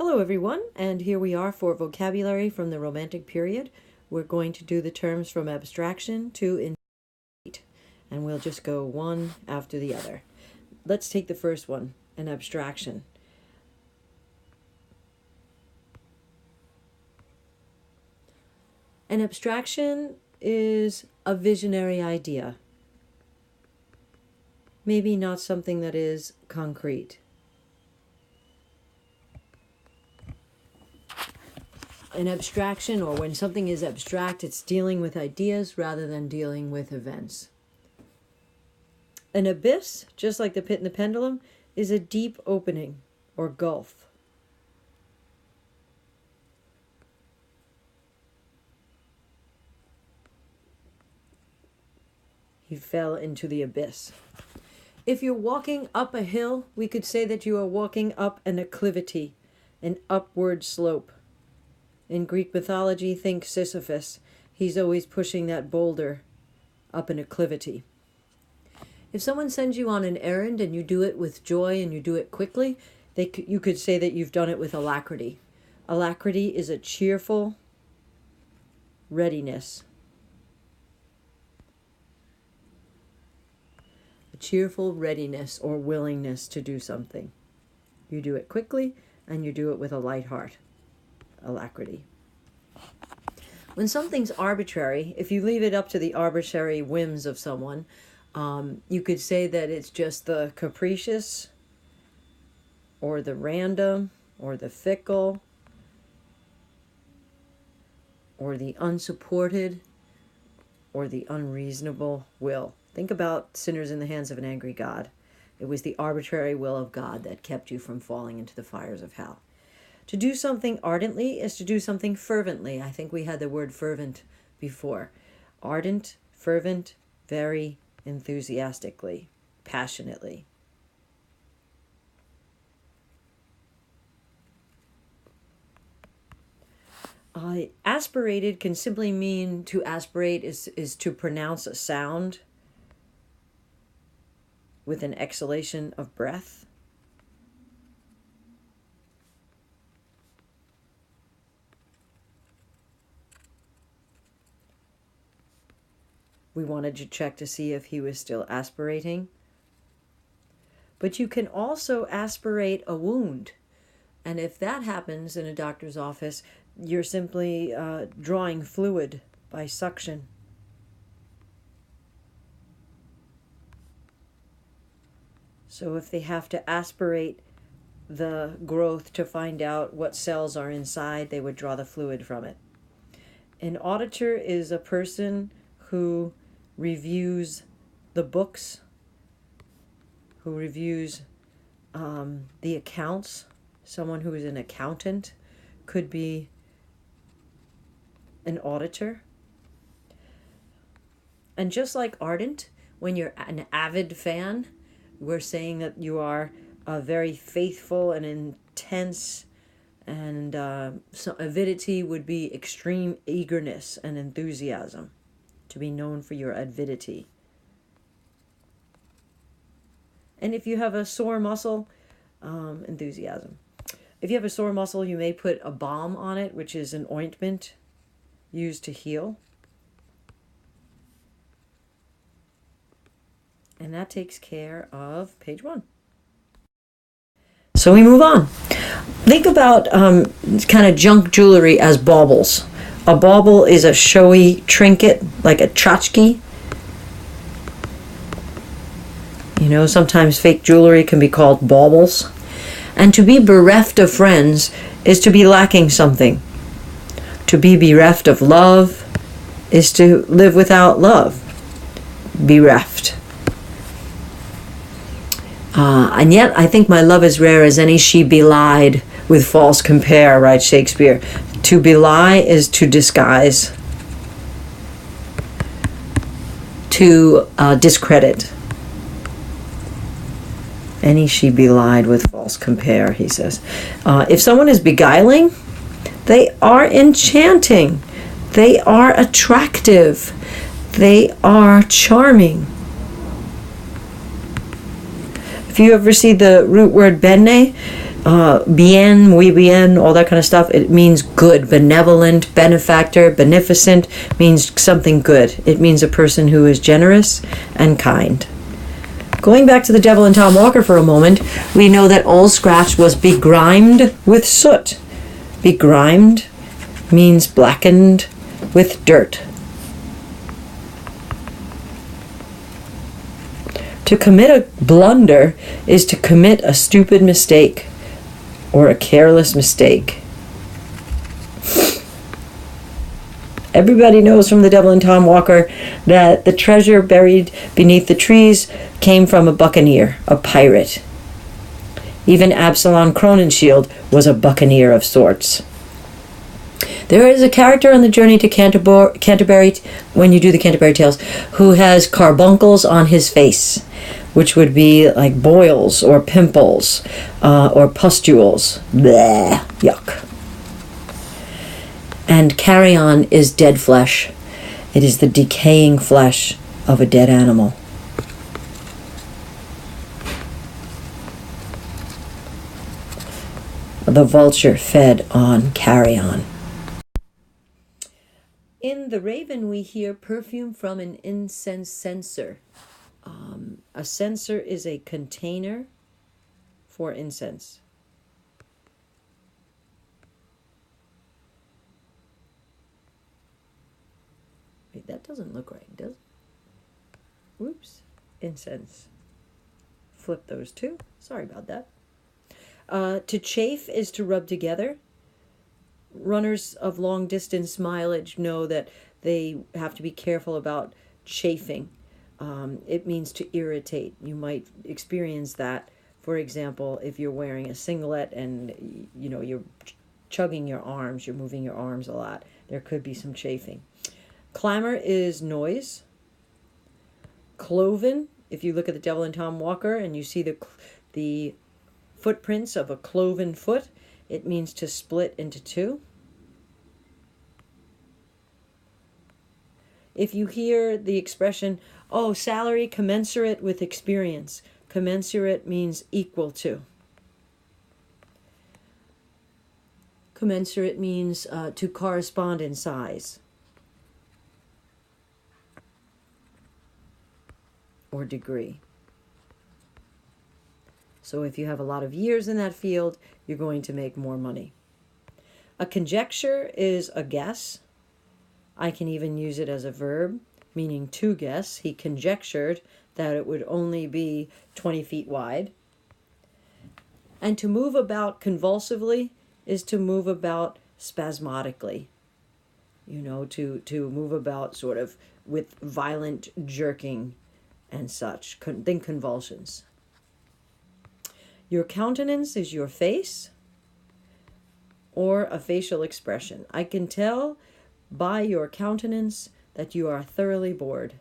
Hello everyone, and here we are for vocabulary from the Romantic period. We're going to do the terms from abstraction to ENTREAT, and we'll just go one after the other. Let's take the first one, an abstraction. An abstraction is a visionary idea, maybe not something that is concrete. An abstraction, or when something is abstract, it's dealing with ideas rather than dealing with events. An abyss, just like the pit and the pendulum, is a deep opening or gulf. He fell into the abyss. If you're walking up a hill, we could say that you are walking up an acclivity, an upward slope. In Greek mythology, think Sisyphus. He's always pushing that boulder up an acclivity. If someone sends you on an errand and you do it with joy and you do it quickly, you could say that you've done it with alacrity. Alacrity is a cheerful readiness. A cheerful readiness or willingness to do something. You do it quickly and you do it with a light heart. Alacrity. When something's arbitrary, if you leave it up to the arbitrary whims of someone, you could say that it's just the capricious or the random or the fickle or the unsupported or the unreasonable will. Think about sinners in the hands of an angry God. It was the arbitrary will of God that kept you from falling into the fires of hell. To do something ardently is to do something fervently. I think we had the word fervent before. Ardent, fervent, very enthusiastically, passionately. Aspirated can simply mean to aspirate is to pronounce a sound with an exhalation of breath. We wanted to check to see if he was still aspirating. But you can also aspirate a wound. And if that happens in a doctor's office, you're simply drawing fluid by suction. So if they have to aspirate the growth to find out what cells are inside, they would draw the fluid from it. An auditor is a person who reviews the books, who reviews the accounts. Someone who is an accountant could be an auditor. And just like ardent, when you're an avid fan, we're saying that you are very faithful and intense, and so avidity would be extreme eagerness and enthusiasm. To be known for your avidity. And if you have a sore muscle, enthusiasm. If you have a sore muscle, you may put a balm on it, which is an ointment used to heal. And that takes care of page 1. So we move on. Think about kind of junk jewelry as baubles. A bauble is a showy trinket, like a tchotchke. You know, sometimes fake jewelry can be called baubles. And to be bereft of friends is to be lacking something. To be bereft of love is to live without love. Bereft. And yet I think my love is rare as any she belied with false compare, writes Shakespeare. To belie is to disguise, to discredit. Any she belied with false compare, he says. If someone is beguiling, they are enchanting. They are attractive. They are charming. If you ever see the root word bene, Bien, muy bien, all that kind of stuff. It means good, benevolent, benefactor, beneficent means something good. It means a person who is generous and kind. Going back to the Devil and Tom Walker for a moment, we know that Old Scratch was begrimed with soot. Begrimed means blackened with dirt. To commit a blunder is to commit a stupid mistake or a careless mistake. Everybody knows from the Devil and Tom Walker that the treasure buried beneath the trees came from a buccaneer, a pirate. Even Absalom Crowninshield was a buccaneer of sorts. There is a character on the journey to Canterbury, when you do the Canterbury Tales, who has carbuncles on his face, which would be like boils or pimples or pustules. Bleh, yuck. And carrion is dead flesh. It is the decaying flesh of a dead animal. The vulture fed on carrion. In The Raven, we hear perfume from an incense censer. A censer is a container for incense. Wait, that doesn't look right, does it? Whoops. Incense. Flip those two. Sorry about that. To chafe is to rub together. Runners of long distance mileage know that they have to be careful about chafing. It means to irritate. You might experience that, for example, if you're wearing a singlet and you're chugging your arms, you're moving your arms a lot. There could be some chafing. Clamor is noise. Cloven, if you look at the Devil and Tom Walker and you see the footprints of a cloven foot, it means to split into two. If you hear the expression, oh, salary commensurate with experience, commensurate means equal to. Commensurate means to correspond in size or degree. So if you have a lot of years in that field, you're going to make more money. A conjecture is a guess. I can even use it as a verb, meaning to guess. He conjectured that it would only be 20 feet wide. And to move about convulsively is to move about spasmodically. To move about sort of with violent jerking and such. Think convulsions. Your countenance is your face or a facial expression. I can tell by your countenance that you are thoroughly bored.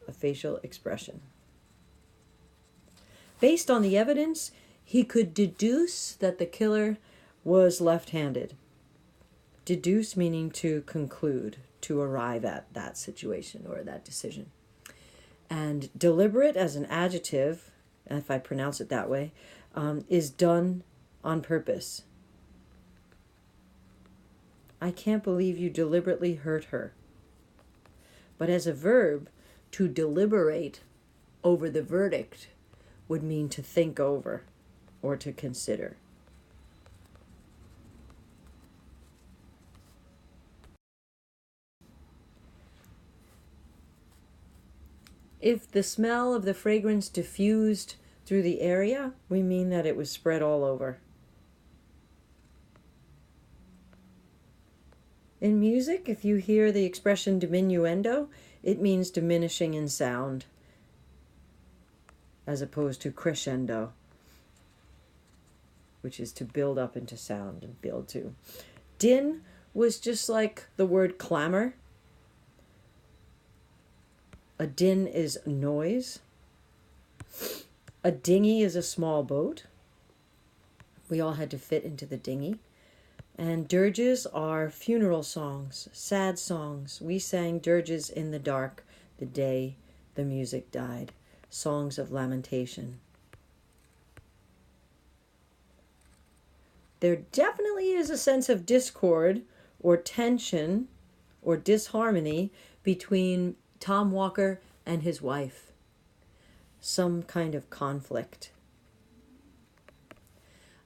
A facial expression. Based on the evidence, he could deduce that the killer was left-handed. Deduce meaning to conclude, to arrive at that situation or that decision. And deliberate as an adjective, if I pronounce it that way, is done on purpose. I can't believe you deliberately hurt her. But as a verb, to deliberate over the verdict would mean to think over or to consider. If the smell of the fragrance diffused through the area, we mean that it was spread all over. In music, if you hear the expression diminuendo, it means diminishing in sound, as opposed to crescendo, which is to build up into sound and build to. Din was just like the word clamor. A din is noise. A dinghy is a small boat. We all had to fit into the dinghy. And dirges are funeral songs, sad songs. We sang dirges in the dark the day the music died. Songs of lamentation. There definitely is a sense of discord or tension or disharmony between Tom Walker and his wife. Some kind of conflict.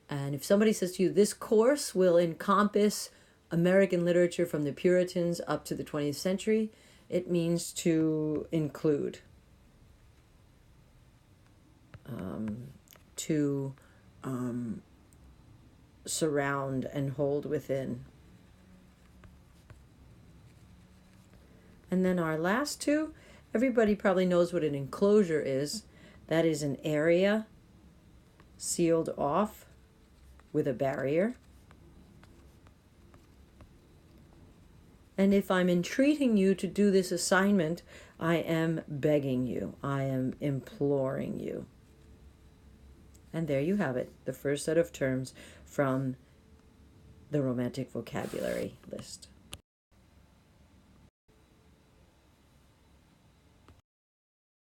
And if somebody says to you, this course will encompass American literature from the Puritans up to the 20th century, it means to include, to surround and hold within. And then our last two, everybody probably knows what an enclosure is. That is an area sealed off with a barrier. And if I'm entreating you to do this assignment, I am begging you, I am imploring you. And there you have it, the first set of terms from the Romantic Vocabulary list.